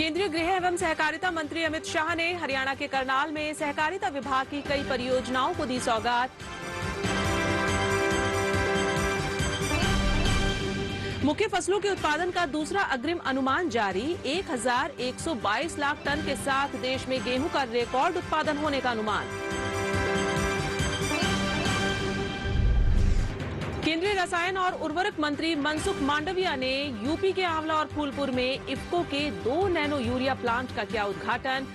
केंद्रीय गृह एवं सहकारिता मंत्री अमित शाह ने हरियाणा के करनाल में सहकारिता विभाग की कई परियोजनाओं को दी सौगात। मुख्य फसलों के उत्पादन का दूसरा अग्रिम अनुमान जारी। 1122 लाख टन के साथ देश में गेहूं का रिकॉर्ड उत्पादन होने का अनुमान। केंद्रीय रसायन और उर्वरक मंत्री मनसुख मांडविया ने यूपी के आंवला और फूलपुर में इफ्को के 2 नैनो यूरिया प्लांट का किया उद्घाटन।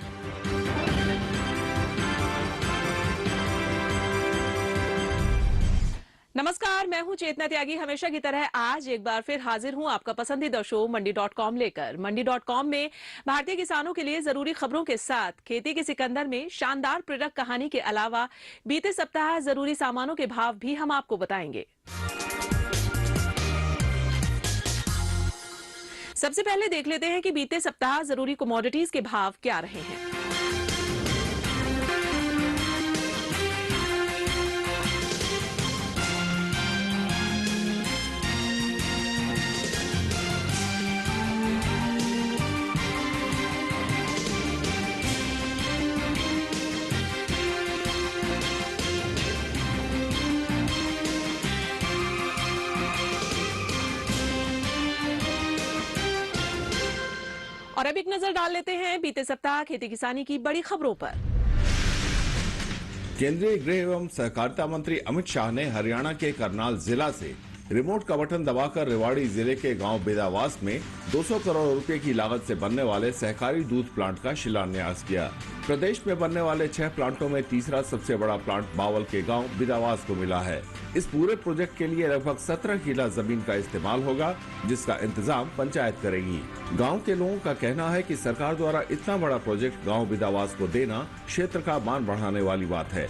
नमस्कार, मैं हूं चेतना त्यागी। हमेशा की तरह आज एक बार फिर हाजिर हूं आपका पसंदीदा शो मंडी.com लेकर। मंडी.com में भारतीय किसानों के लिए जरूरी खबरों के साथ खेती के सिकंदर में शानदार प्रेरक कहानी के अलावा बीते सप्ताह जरूरी सामानों के भाव भी हम आपको बताएंगे। सबसे पहले देख लेते हैं कि बीते सप्ताह जरूरी कमोडिटीज के भाव क्या रहे हैं। और अब एक नजर डाल लेते हैं बीते सप्ताह खेती किसानी की बड़ी खबरों पर। केंद्रीय गृह एवं सहकारिता मंत्री अमित शाह ने हरियाणा के करनाल जिला से रिमोट का बटन दबाकर रेवाड़ी जिले के गांव बेदावास में 200 करोड़ रुपए की लागत से बनने वाले सहकारी दूध प्लांट का शिलान्यास किया। प्रदेश में बनने वाले 6 प्लांटों में तीसरा सबसे बड़ा प्लांट बावल के गांव बेदावास को मिला है। इस पूरे प्रोजेक्ट के लिए लगभग 17 किला जमीन का इस्तेमाल होगा, जिसका इंतजाम पंचायत करेगी। गांव के लोगों का कहना है कि सरकार द्वारा इतना बड़ा प्रोजेक्ट गांव बेदावास को देना क्षेत्र का मान बढ़ाने वाली बात है।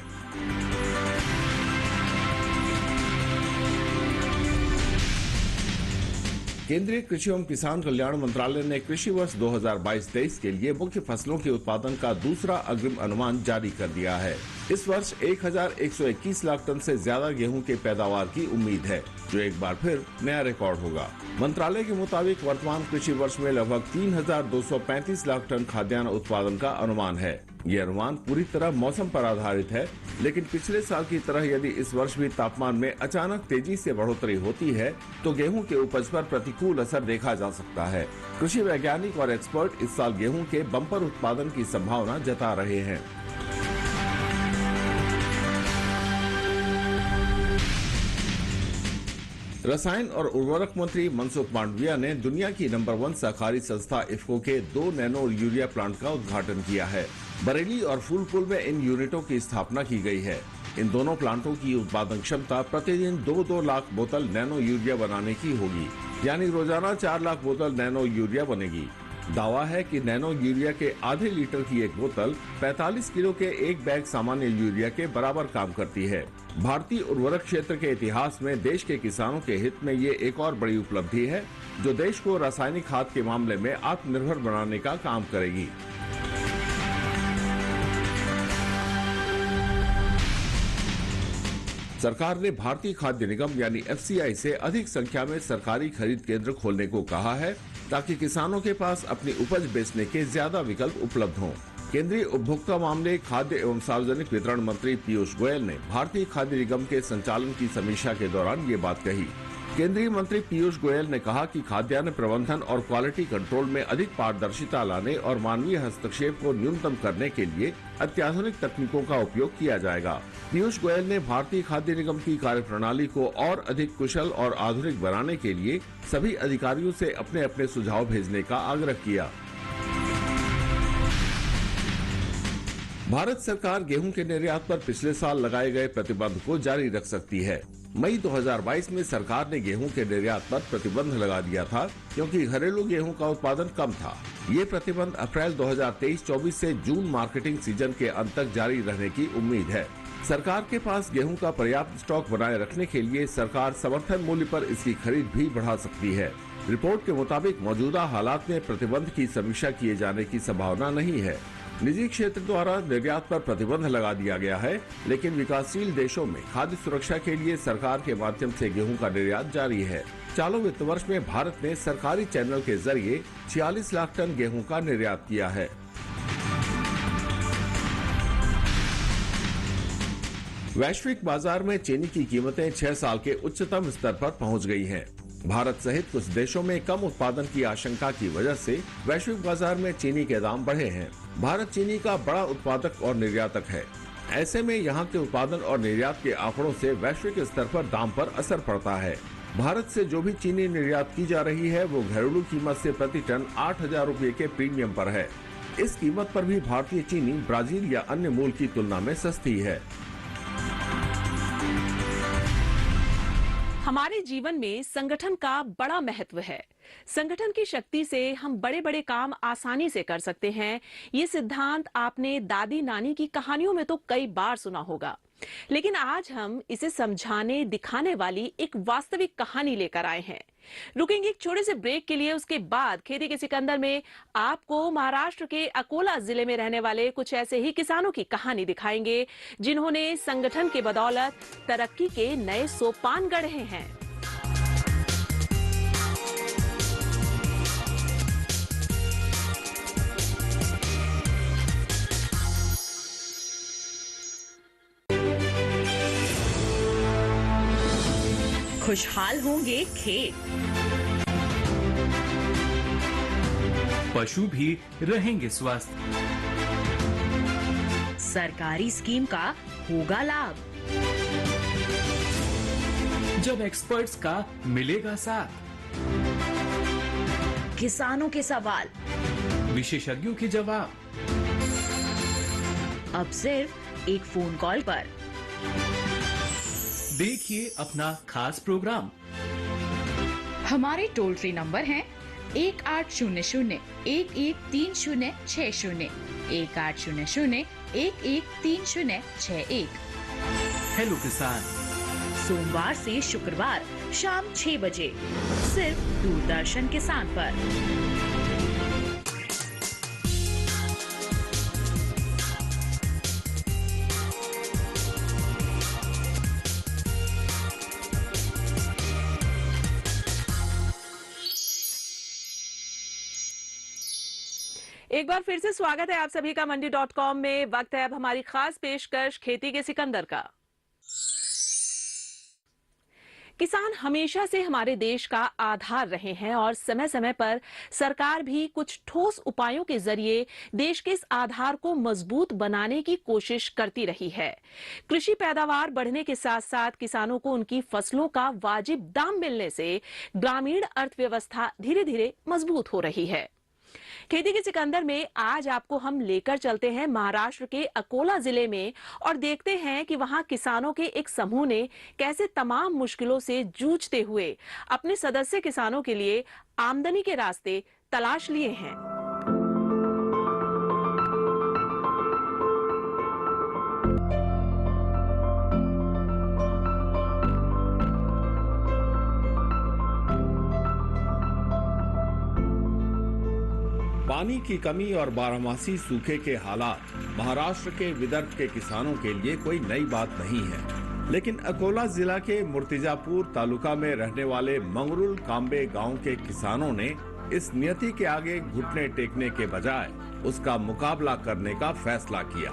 केंद्रीय कृषि एवं किसान कल्याण मंत्रालय ने कृषि वर्ष 2022-23 के लिए मुख्य फसलों के उत्पादन का दूसरा अग्रिम अनुमान जारी कर दिया है। इस वर्ष 1121 लाख टन से ज्यादा गेहूं के पैदावार की उम्मीद है, जो एक बार फिर नया रिकॉर्ड होगा। मंत्रालय के मुताबिक वर्तमान कृषि वर्ष में लगभग 3235 लाख टन खाद्यान्न उत्पादन का अनुमान है। ये अनुमान पूरी तरह मौसम पर आधारित है, लेकिन पिछले साल की तरह यदि इस वर्ष भी तापमान में अचानक तेजी से बढ़ोतरी होती है तो गेहूं के उपज पर प्रतिकूल असर देखा जा सकता है। कृषि वैज्ञानिक और एक्सपर्ट इस साल गेहूं के बम्पर उत्पादन की संभावना जता रहे हैं। रसायन और उर्वरक मंत्री मनसुख मांडविया ने दुनिया की नंबर 1 सहकारी संस्था इफ्को के 2 नैनो यूरिया प्लांट का उद्घाटन किया है। बरेली और फूलपुर में इन यूनिटों की स्थापना की गई है। इन दोनों प्लांटों की उत्पादन क्षमता प्रतिदिन 2-2 लाख बोतल नैनो यूरिया बनाने की होगी, यानी रोजाना 4 लाख बोतल नैनो यूरिया बनेगी। दावा है कि नैनो यूरिया के आधे लीटर की एक बोतल 45 किलो के एक बैग सामान्य यूरिया के बराबर काम करती है। भारतीय उर्वरक क्षेत्र के इतिहास में देश के किसानों के हित में ये एक और बड़ी उपलब्धि है, जो देश को रासायनिक खाद के मामले में आत्मनिर्भर बनाने का काम करेगी। सरकार ने भारतीय खाद्य निगम यानी FCI से अधिक संख्या में सरकारी खरीद केंद्र खोलने को कहा है, ताकि किसानों के पास अपनी उपज बेचने के ज्यादा विकल्प उपलब्ध हों। केंद्रीय उपभोक्ता मामले, खाद्य एवं सार्वजनिक वितरण मंत्री पीयूष गोयल ने भारतीय खाद्य निगम के संचालन की समीक्षा के दौरान ये बात कही। केंद्रीय मंत्री पीयूष गोयल ने कहा कि खाद्यान्न प्रबंधन और क्वालिटी कंट्रोल में अधिक पारदर्शिता लाने और मानवीय हस्तक्षेप को न्यूनतम करने के लिए अत्याधुनिक तकनीकों का उपयोग किया जाएगा। पीयूष गोयल ने भारतीय खाद्य निगम की कार्यप्रणाली को और अधिक कुशल और आधुनिक बनाने के लिए सभी अधिकारियों से अपने अपने सुझाव भेजने का आग्रह किया। भारत सरकार गेहूं के निर्यात पर पिछले साल लगाए गए प्रतिबंध को जारी रख सकती है। मई 2022 में सरकार ने गेहूं के निर्यात पर प्रतिबंध लगा दिया था, क्योंकि घरेलू गेहूं का उत्पादन कम था। ये प्रतिबंध अप्रैल 2023-24 से जून मार्केटिंग सीजन के अंत तक जारी रहने की उम्मीद है। सरकार के पास गेहूं का पर्याप्त स्टॉक बनाए रखने के लिए सरकार समर्थन मूल्य पर इसकी खरीद भी बढ़ा सकती है। रिपोर्ट के मुताबिक मौजूदा हालात में प्रतिबंध की समीक्षा किए जाने की संभावना नहीं है। निजी क्षेत्र द्वारा निर्यात पर प्रतिबंध लगा दिया गया है, लेकिन विकासशील देशों में खाद्य सुरक्षा के लिए सरकार के माध्यम से गेहूं का निर्यात जारी है। चालू वित्त वर्ष में भारत ने सरकारी चैनल के जरिए 46 लाख टन गेहूं का निर्यात किया है। वैश्विक बाजार में चीनी की कीमतें 6 साल के उच्चतम स्तर पर पहुंच गई हैं। भारत सहित कुछ देशों में कम उत्पादन की आशंका की वजह से वैश्विक बाजार में चीनी के दाम बढ़े हैं। भारत चीनी का बड़ा उत्पादक और निर्यातक है। ऐसे में यहाँ के उत्पादन और निर्यात के आंकड़ों से वैश्विक स्तर पर दाम पर असर पड़ता है। भारत से जो भी चीनी निर्यात की जा रही है वो घरेलू कीमत से प्रति टन 8,000 रुपये के प्रीमियम पर है। इस कीमत पर भी भारतीय चीनी ब्राजील या अन्य मूल की तुलना में सस्ती है। हमारे जीवन में संगठन का बड़ा महत्व है। संगठन की शक्ति से हम बड़े बड़े काम आसानी से कर सकते हैं। ये सिद्धांत आपने दादी नानी की कहानियों में तो कई बार सुना होगा, लेकिन आज हम इसे समझाने दिखाने वाली एक वास्तविक कहानी लेकर आए हैं। रुकेंगे एक छोटे से ब्रेक के लिए, उसके बाद खेती के सिकंदर में आपको महाराष्ट्र के अकोला जिले में रहने वाले कुछ ऐसे ही किसानों की कहानी दिखाएंगे जिन्होंने संगठन के बदौलत तरक्की के नए सोपान गढ़े हैं। खुशहाल होंगे खेत, पशु भी रहेंगे स्वस्थ, सरकारी स्कीम का होगा लाभ, जब एक्सपर्ट्स का मिलेगा साथ, किसानों के सवाल विशेषज्ञों के जवाब, अब सिर्फ एक फोन कॉल पर। देखिए अपना खास प्रोग्राम। हमारे टोल फ्री नंबर हैं 1800-113060, 1800-113061। हेलो किसान, सोमवार से शुक्रवार शाम 6 बजे सिर्फ दूरदर्शन किसान पर। एक बार फिर से स्वागत है आप सभी का मंडी.com में। वक्त है अब हमारी खास पेशकश खेती के सिकंदर का। किसान हमेशा से हमारे देश का आधार रहे हैं और समय समय पर सरकार भी कुछ ठोस उपायों के जरिए देश के इस आधार को मजबूत बनाने की कोशिश करती रही है। कृषि पैदावार बढ़ने के साथ साथ किसानों को उनकी फसलों का वाजिब दाम मिलने से ग्रामीण अर्थव्यवस्था धीरे धीरे मजबूत हो रही है। खेती के सिकंदर में आज आपको हम लेकर चलते हैं महाराष्ट्र के अकोला जिले में और देखते हैं कि वहां किसानों के एक समूह ने कैसे तमाम मुश्किलों से जूझते हुए अपने सदस्य किसानों के लिए आमदनी के रास्ते तलाश लिए हैं। पानी की कमी और बारहमासी सूखे के हालात महाराष्ट्र के विदर्भ के किसानों के लिए कोई नई बात नहीं है, लेकिन अकोला जिला के मूर्तिजापुर तालुका में रहने वाले मंगरुल कांबे गांव के किसानों ने इस नियति के आगे घुटने टेकने के बजाय उसका मुकाबला करने का फैसला किया।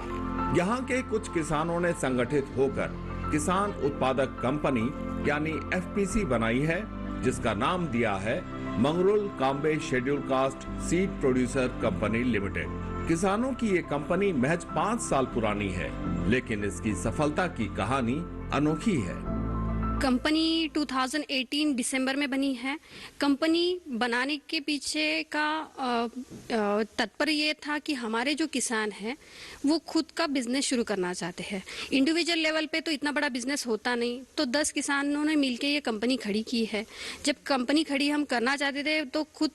यहाँ के कुछ किसानों ने संगठित होकर किसान उत्पादक कंपनी यानी FPC बनाई है, जिसका नाम दिया है Mangrul Kambe schedule caste seed producer company limited. किसानों की ये कंपनी महज 5 साल पुरानी है, लेकिन इसकी सफलता की कहानी अनोखी है। कंपनी 2018 दिसंबर में बनी है। कंपनी बनाने के पीछे का तात्पर्य ये था कि हमारे जो किसान हैं वो खुद का बिजनेस शुरू करना चाहते हैं। इंडिविजुअल लेवल पे तो इतना बड़ा बिजनेस होता नहीं, तो 10 किसानों ने मिलके ये कंपनी खड़ी की है। जब कंपनी खड़ी हम करना चाहते थे तो खुद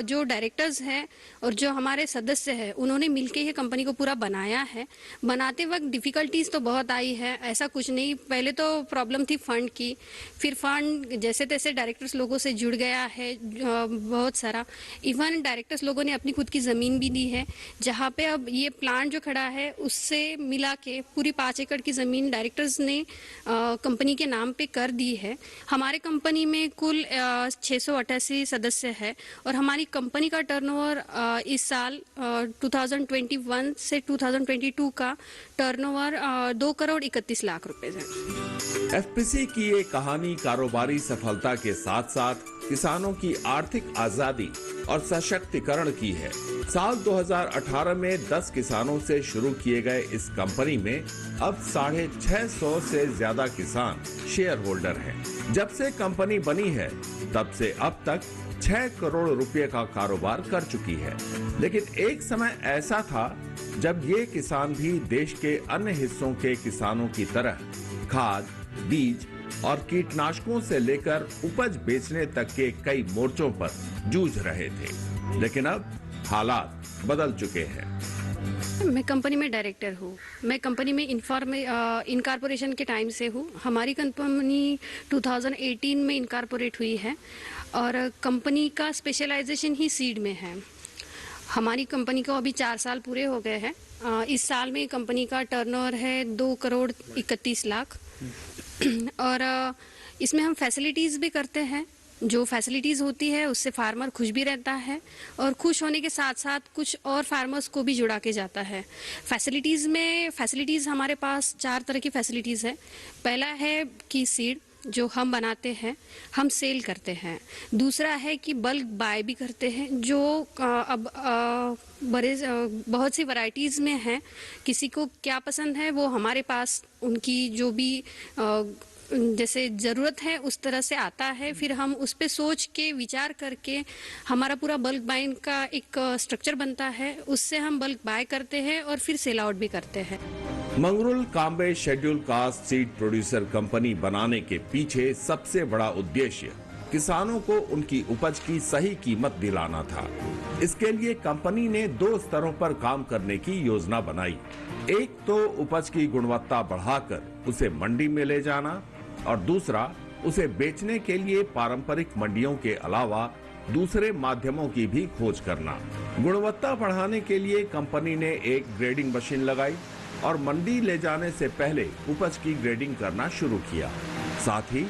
जो डायरेक्टर्स हैं और जो हमारे सदस्य हैं उन्होंने मिलके ये कंपनी को पूरा बनाया है। बनाते वक्त डिफिकल्टीज तो बहुत आई है, ऐसा कुछ नहीं। पहले तो प्रॉब्लम थी फंड की, की, फिर फंड जैसे तैसे डायरेक्टर्स लोगों से जुड़ गया है बहुत सारा। इवन डायरेक्टर्स लोगों ने अपनी खुद की ज़मीन भी दी है, जहाँ पे अब ये प्लांट जो खड़ा है उससे मिला के पूरी 5 एकड़ की ज़मीन डायरेक्टर्स ने कंपनी के नाम पे कर दी है। हमारे कंपनी में कुल 688 सदस्य है और हमारी कंपनी का टर्नओवर इस साल 2021 से 2022 का टर्नओवर 2 करोड़ 31 लाख रुपए है। एफपीसी की ये कहानी कारोबारी सफलता के साथ साथ किसानों की आर्थिक आजादी और सशक्तिकरण की है। साल 2018 में 10 किसानों से शुरू किए गए इस कंपनी में अब 650 से ज्यादा किसान शेयर होल्डर हैं। जब से कंपनी बनी है तब से अब तक 6 करोड़ रुपए का कारोबार कर चुकी है। लेकिन एक समय ऐसा था जब ये किसान भी देश के अन्य हिस्सों के किसानों की तरह खाद, बीज और कीटनाशकों से लेकर उपज बेचने तक के कई मोर्चों पर जूझ रहे थे। लेकिन अब हालात बदल चुके हैं। मैं कंपनी में डायरेक्टर हूँ। मैं कंपनी में इनकॉर्पोरेशन के टाइम से हूँ। हमारी कंपनी 2018 में इनकॉर्पोरेट हुई है और कंपनी का स्पेशलाइजेशन ही सीड में है। हमारी कंपनी को अभी 4 साल पूरे हो गए हैं। इस साल में कंपनी का टर्नओवर है 2 करोड़ 31 लाख और इसमें हम फैसिलिटीज़ भी करते हैं। जो फैसिलिटीज़ होती है उससे फार्मर खुश भी रहता है और खुश होने के साथ साथ कुछ और फार्मर्स को भी जुड़ा के जाता है। फैसिलिटीज़ हमारे पास 4 तरह की फैसिलिटीज़ है। पहला है कि सीड जो हम बनाते हैं हम सेल करते हैं। दूसरा है कि बल्क बाय भी करते हैं, जो अब बहुत सी वैरायटीज़ में है। किसी को क्या पसंद है वो हमारे पास उनकी जो भी जैसे ज़रूरत है उस तरह से आता है। फिर हम उस पर सोच के विचार करके हमारा पूरा बल्क बाइंग का एक स्ट्रक्चर बनता है। उससे हम बल्क बाय करते हैं और फिर सेल आउट भी करते हैं। Mangrul Kambe schedule caste seed producer company बनाने के पीछे सबसे बड़ा उद्देश्य किसानों को उनकी उपज की सही कीमत दिलाना था। इसके लिए कंपनी ने 2 स्तरों पर काम करने की योजना बनाई। एक तो उपज की गुणवत्ता बढ़ाकर उसे मंडी में ले जाना और दूसरा उसे बेचने के लिए पारंपरिक मंडियों के अलावा दूसरे माध्यमों की भी खोज करना। गुणवत्ता बढ़ाने के लिए कंपनी ने एक ग्रेडिंग मशीन लगाई और मंडी ले जाने से पहले उपज की ग्रेडिंग करना शुरू किया। साथ ही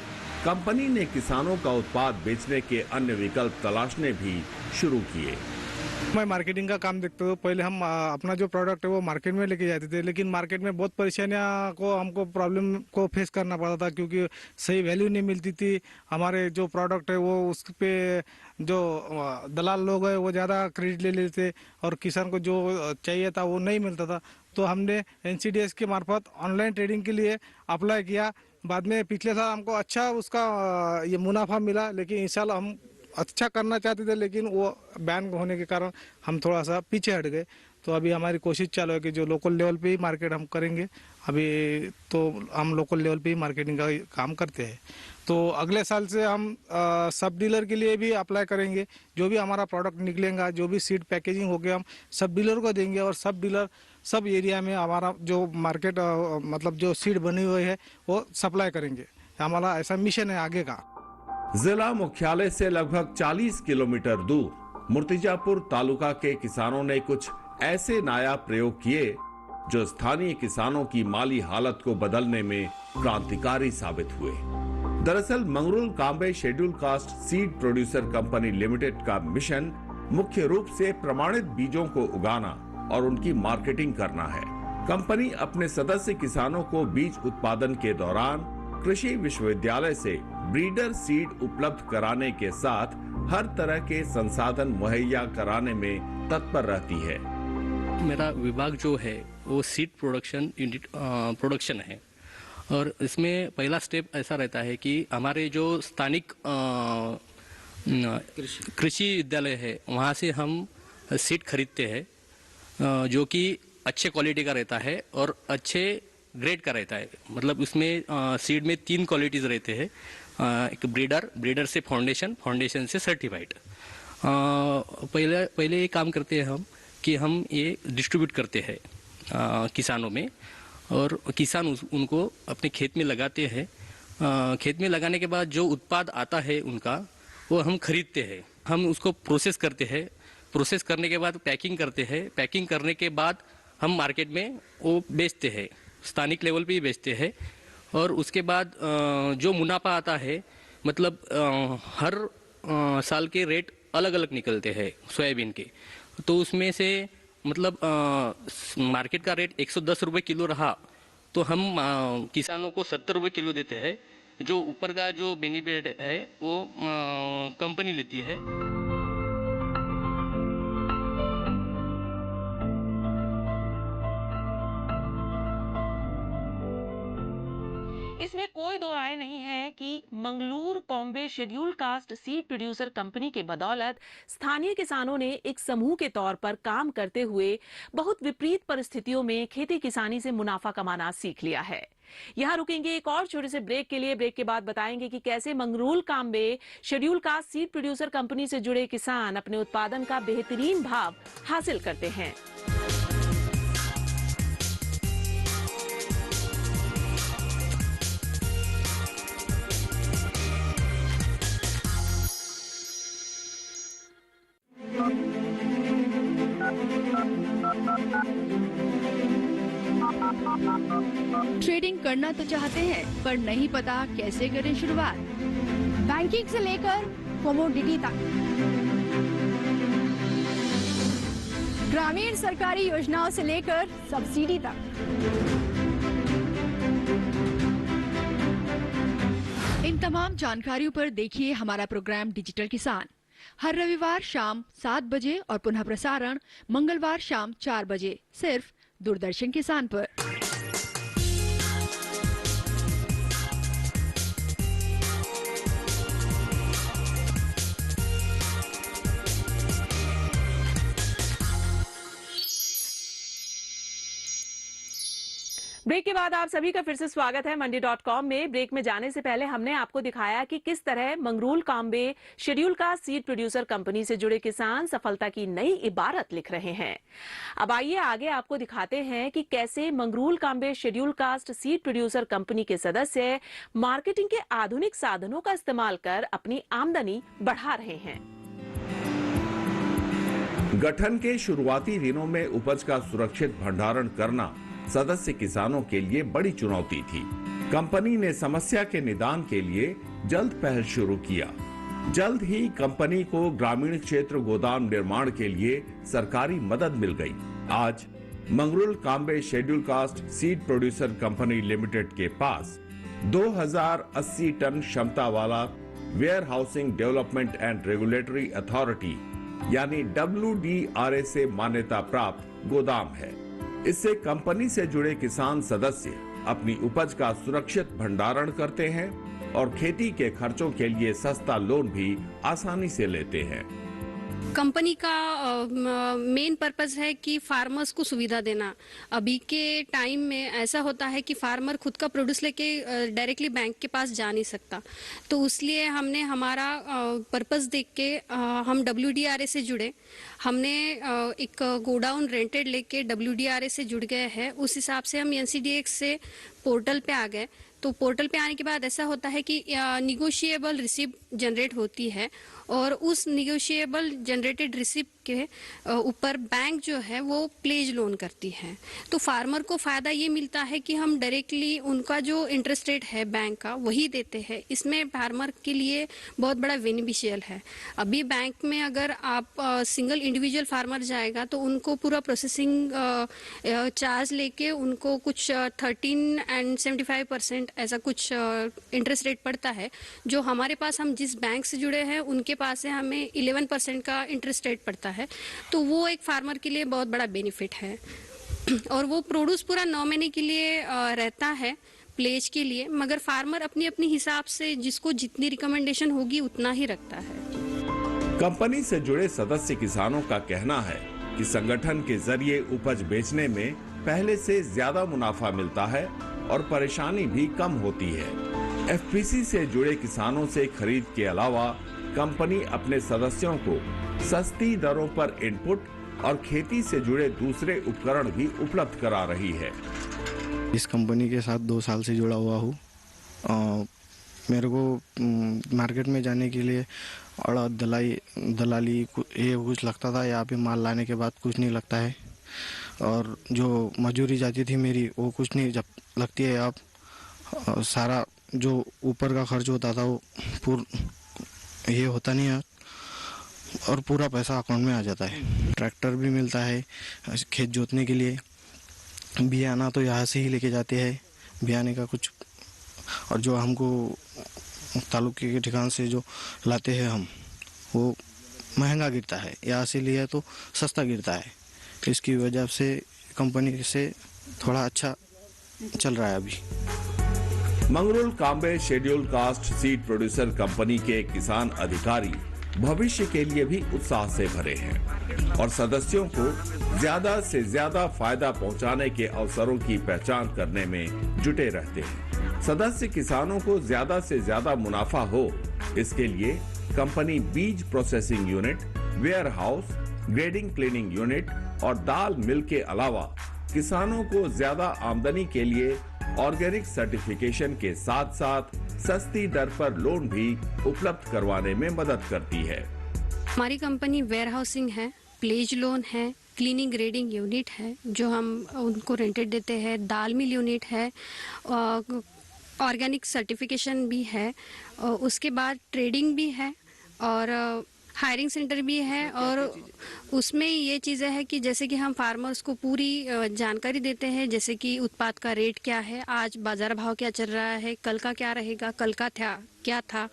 कंपनी ने किसानों का उत्पाद बेचने के अन्य विकल्प तलाशने भी शुरू किए। मैं मार्केटिंग का काम देखता हूँ। पहले हम अपना जो प्रोडक्ट है वो मार्केट में लेके जाते थे, लेकिन मार्केट में बहुत परेशानियाँ को हमको प्रॉब्लम को फेस करना पड़ता था, क्योंकि सही वैल्यू नहीं मिलती थी। हमारे जो प्रोडक्ट है वो उस पे जो दलाल लोग हैं वो ज़्यादा क्रेडिट ले लेते और किसान को जो चाहिए था वो नहीं मिलता था। तो हमने NCDS के मार्फत ऑनलाइन ट्रेडिंग के लिए अप्लाई किया। बाद में पिछले साल हमको अच्छा उसका ये मुनाफा मिला, लेकिन इस साल हम अच्छा करना चाहते थे, लेकिन वो बैन होने के कारण हम थोड़ा सा पीछे हट गए। तो अभी हमारी कोशिश चालू है कि जो लोकल लेवल पे ही मार्केट हम करेंगे। अभी तो हम लोकल लेवल पे ही मार्केटिंग का काम करते हैं। तो अगले साल से हम सब डीलर के लिए भी अप्लाई करेंगे। जो भी हमारा प्रोडक्ट निकलेगा, जो भी सीड पैकेजिंग हो गया, हम सब डीलर को देंगे और सब डीलर सब एरिया में हमारा जो मार्केट मतलब जो सीड बनी हुई है वो सप्लाई करेंगे। हमारा ऐसा मिशन है आगे का। जिला मुख्यालय से लगभग 40 किलोमीटर दूर मूर्तिजापुर तालुका के किसानों ने कुछ ऐसे नायाब प्रयोग किए जो स्थानीय किसानों की माली हालत को बदलने में क्रांतिकारी साबित हुए। दरअसल Mangrul Kambe schedule caste seed producer company limited का मिशन मुख्य रूप से प्रमाणित बीजों को उगाना और उनकी मार्केटिंग करना है। कंपनी अपने सदस्य किसानों को बीज उत्पादन के दौरान कृषि विश्वविद्यालय से ब्रीडर सीड उपलब्ध कराने के साथ हर तरह के संसाधन मुहैया कराने में तत्पर रहती है। मेरा विभाग जो है वो सीड प्रोडक्शन यूनिट प्रोडक्शन है और इसमें पहला स्टेप ऐसा रहता है कि हमारे जो स्थानिक कृषि विद्यालय है वहाँ से हम सीड खरीदते हैं जो कि अच्छे क्वालिटी का रहता है और अच्छे ग्रेड का रहता है। मतलब उसमें सीड में 3 क्वालिटीज़ रहते हैं, एक ब्रीडर से फाउंडेशन से सर्टिफाइड। पहले ये काम करते हैं हम कि हम ये डिस्ट्रीब्यूट करते हैं किसानों में और किसान उनको अपने खेत में लगाते हैं खेत में लगाने के बाद जो उत्पाद आता है उनका, वो हम खरीदते हैं। हम उसको प्रोसेस करते हैं, प्रोसेस करने के बाद पैकिंग करते हैं, पैकिंग करने के बाद हम मार्केट में वो बेचते हैं, स्थानिक लेवल पे ही बेचते हैं। और उसके बाद जो मुनाफा आता है, मतलब हर साल के रेट अलग अलग निकलते हैं सोयाबीन के। तो उसमें से मतलब मार्केट का रेट 110 रुपये किलो रहा तो हम किसानों को 70 रुपये किलो देते हैं। जो ऊपर का जो बेनिफिट है वो कंपनी लेती है। इसमें कोई दो राय नहीं है कि Mangalur Kombe schedule caste seed producer company के बदौलत स्थानीय किसानों ने एक समूह के तौर पर काम करते हुए बहुत विपरीत परिस्थितियों में खेती किसानी से मुनाफा कमाना सीख लिया है। यहाँ रुकेंगे एक और छोटे से ब्रेक के लिए। ब्रेक के बाद बताएंगे कि कैसे Mangalur Kombe schedule caste seed producer company से जुड़े किसान अपने उत्पादन का बेहतरीन भाव हासिल करते हैं। ट्रेडिंग करना तो चाहते हैं पर नहीं पता कैसे करें शुरुआत। बैंकिंग से लेकर कमोडिटी तक, ग्रामीण सरकारी योजनाओं से लेकर सब्सिडी तक, इन तमाम जानकारियों पर देखिए हमारा प्रोग्राम डिजिटल किसान, हर रविवार शाम 7 बजे और पुनः प्रसारण मंगलवार शाम 4 बजे, सिर्फ दूरदर्शन किसान पर। ब्रेक के बाद आप सभी का फिर से स्वागत है मंडी.com में। ब्रेक में जाने से पहले हमने आपको दिखाया कि किस तरह Mangalur Kombe schedule caste seed producer company से जुड़े किसान सफलता की नई इबारत लिख रहे हैं। अब आइए आगे आपको दिखाते हैं कि कैसे Mangalur Kombe schedule caste seed producer company के सदस्य मार्केटिंग के आधुनिक साधनों का इस्तेमाल कर अपनी आमदनी बढ़ा रहे हैं। गठन के शुरुआती दिनों में उपज का सुरक्षित भंडारण करना सदस्य किसानों के लिए बड़ी चुनौती थी। कंपनी ने समस्या के निदान के लिए जल्द पहल शुरू किया। जल्द ही कंपनी को ग्रामीण क्षेत्र गोदाम निर्माण के लिए सरकारी मदद मिल गई। आज Mangalur Kombe schedule caste seed producer company limited के पास 2080 टन क्षमता वाला warehousing development and regulatory authority यानी WDRA से मान्यता प्राप्त गोदाम है। इससे कंपनी से जुड़े किसान सदस्य अपनी उपज का सुरक्षित भंडारण करते हैं और खेती के खर्चों के लिए सस्ता लोन भी आसानी से लेते हैं। कंपनी का मेन पर्पस है कि फार्मर्स को सुविधा देना। अभी के टाइम में ऐसा होता है कि फार्मर खुद का प्रोड्यूस लेके डायरेक्टली बैंक के पास जा नहीं सकता, तो इसलिए हमने हमारा पर्पस देख के हम WDRA से जुड़े। हमने एक गोडाउन रेंटेड लेके WDRA से जुड़ गए हैं। उस हिसाब से हम NCDX से पोर्टल पे आ गए। तो पोर्टल पे आने के बाद ऐसा होता है कि निगोशिएबल रिसिप्ट जनरेट होती है और उस निगोशिएबल जनरेटेड रिसिप्ट के ऊपर बैंक जो है वो प्लेज लोन करती है। तो फार्मर को फ़ायदा ये मिलता है कि हम डायरेक्टली उनका जो इंटरेस्ट रेट है बैंक का वही देते हैं। इसमें फार्मर के लिए बहुत बड़ा बेनिफिशियल है। अभी बैंक में अगर आप सिंगल इंडिविजुअल फार्मर जाएगा तो उनको पूरा प्रोसेसिंग चार्ज लेके उनको कुछ 13.75% ऐसा कुछ इंटरेस्ट रेट पड़ता है। जो हमारे पास हम जिस बैंक से जुड़े हैं उनके पास से हमें 11% का इंटरेस्ट रेट पड़ता है। तो वो एक फार्मर के लिए बहुत बड़ा बेनिफिट है। और वो प्रोड्यूस पूरा 9 महीने के लिए रहता है प्लेज के लिए, मगर फार्मर अपनी अपनी हिसाब से जिसको जितनी रिकमेंडेशन होगी उतना ही रखता है। कंपनी से जुड़े सदस्य किसानों का कहना है कि संगठन के जरिए उपज बेचने में पहले से ज्यादा मुनाफा मिलता है और परेशानी भी कम होती है। FPC से जुड़े किसानों से खरीद के अलावा कंपनी अपने सदस्यों को सस्ती दरों पर इनपुट और खेती से जुड़े दूसरे उपकरण भी उपलब्ध करा रही है। इस कंपनी के साथ 2 साल से जुड़ा हुआ हूँ। मेरे को मार्केट में जाने के लिए और दलाली ये कुछ लगता था। यहाँ पे माल लाने के बाद कुछ नहीं लगता है, और जो मजदूरी जाती थी मेरी वो कुछ नहीं जब लगती है। अब सारा जो ऊपर का खर्च होता था वो ये होता नहीं है, और पूरा पैसा अकाउंट में आ जाता है। ट्रैक्टर भी मिलता है खेत जोतने के लिए। बियाना तो यहाँ से ही लेके जाते हैं, बियाने का कुछ, और जो हमको तालुके के ठिकान से जो लाते हैं हम, वो महंगा गिरता है। यहाँ से लिया तो सस्ता गिरता है। इसकी वजह से कंपनी से थोड़ा अच्छा चल रहा है अभी। Mangrul Kambe schedule caste seed producer company के किसान अधिकारी भविष्य के लिए भी उत्साह से भरे हैं और सदस्यों को ज्यादा से ज्यादा फायदा पहुंचाने के अवसरों की पहचान करने में जुटे रहते हैं। सदस्य किसानों को ज्यादा से ज्यादा मुनाफा हो, इसके लिए कंपनी बीज processing unit, warehouse, grading cleaning unit और दाल मिल के अलावा किसानों को ज्यादा आमदनी के लिए ऑर्गेनिक सर्टिफिकेशन के साथ साथ सस्ती दर पर लोन भी उपलब्ध करवाने में मदद करती है। हमारी कंपनी वेयर हाउसिंग है, प्लेज लोन है, क्लीनिंग ग्रेडिंग यूनिट है जो हम उनको रेंटेड देते हैं, दाल मिल यूनिट है, ऑर्गेनिक सर्टिफिकेशन भी है, उसके बाद ट्रेडिंग भी है और हायरिंग सेंटर भी है। और उसमें ये चीज़ें हैं कि जैसे कि हम फार्मर्स को पूरी जानकारी देते हैं, जैसे कि उत्पाद का रेट क्या है, आज बाजार भाव क्या चल रहा है, कल का क्या रहेगा, कल का क्या था,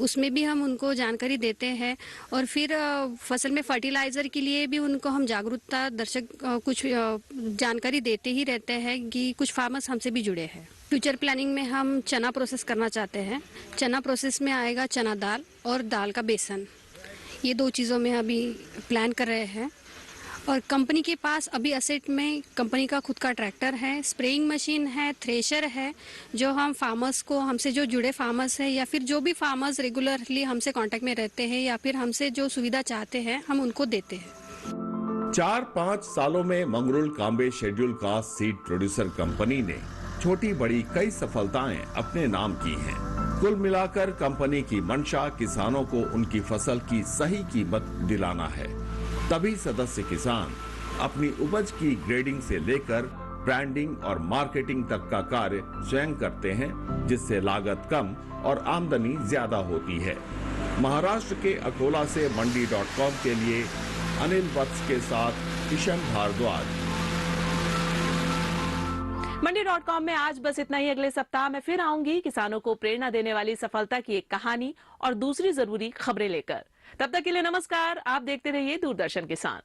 उसमें भी हम उनको जानकारी देते हैं। और फिर फसल में फर्टिलाइज़र के लिए भी उनको हम जागरूकता दर्शक कुछ जानकारी देते ही रहते हैं कि कुछ फार्मर्स हमसे भी जुड़े हैं। फ्यूचर प्लानिंग में हम चना प्रोसेस करना चाहते हैं। चना प्रोसेस में आएगा चना दाल और दाल का बेसन, ये दो चीज़ों में अभी प्लान कर रहे हैं। और कंपनी के पास अभी असेट में कंपनी का खुद का ट्रैक्टर है, स्प्रेइंग मशीन है, थ्रेशर है, जो हम फार्मर्स को, हमसे जो जुड़े फार्मर्स हैं या फिर जो भी फार्मर्स रेगुलरली हमसे कांटेक्ट में रहते हैं या फिर हमसे जो सुविधा चाहते हैं, हम उनको देते हैं। 4-5 सालों में Mangrul Kambe schedule caste seed producer company ने छोटी बड़ी कई सफलताएं अपने नाम की हैं। कुल मिलाकर कंपनी की मंशा किसानों को उनकी फसल की सही कीमत दिलाना है। तभी सदस्य किसान अपनी उपज की ग्रेडिंग से लेकर ब्रांडिंग और मार्केटिंग तक का कार्य स्वयं करते हैं, जिससे लागत कम और आमदनी ज्यादा होती है। महाराष्ट्र के अकोला से मंडी.com के लिए अनिल वत्स के साथ किशन भारद्वाज। मंडी.com में आज बस इतना ही। अगले सप्ताह मैं फिर आऊंगी किसानों को प्रेरणा देने वाली सफलता की एक कहानी और दूसरी जरूरी खबरें लेकर। तब तक के लिए नमस्कार। आप देखते रहिए दूरदर्शन किसान।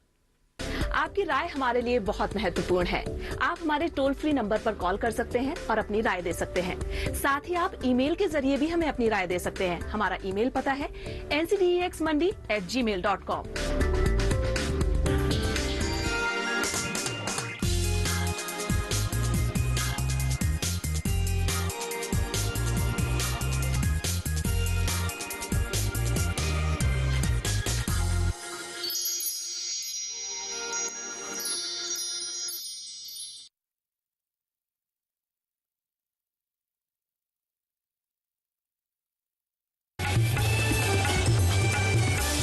आपकी राय हमारे लिए बहुत महत्वपूर्ण है। आप हमारे टोल फ्री नंबर पर कॉल कर सकते हैं और अपनी राय दे सकते हैं। साथ ही आप ईमेल के जरिए भी हमें अपनी राय दे सकते हैं। हमारा ईमेल पता है ncdexmandi@gmail.com।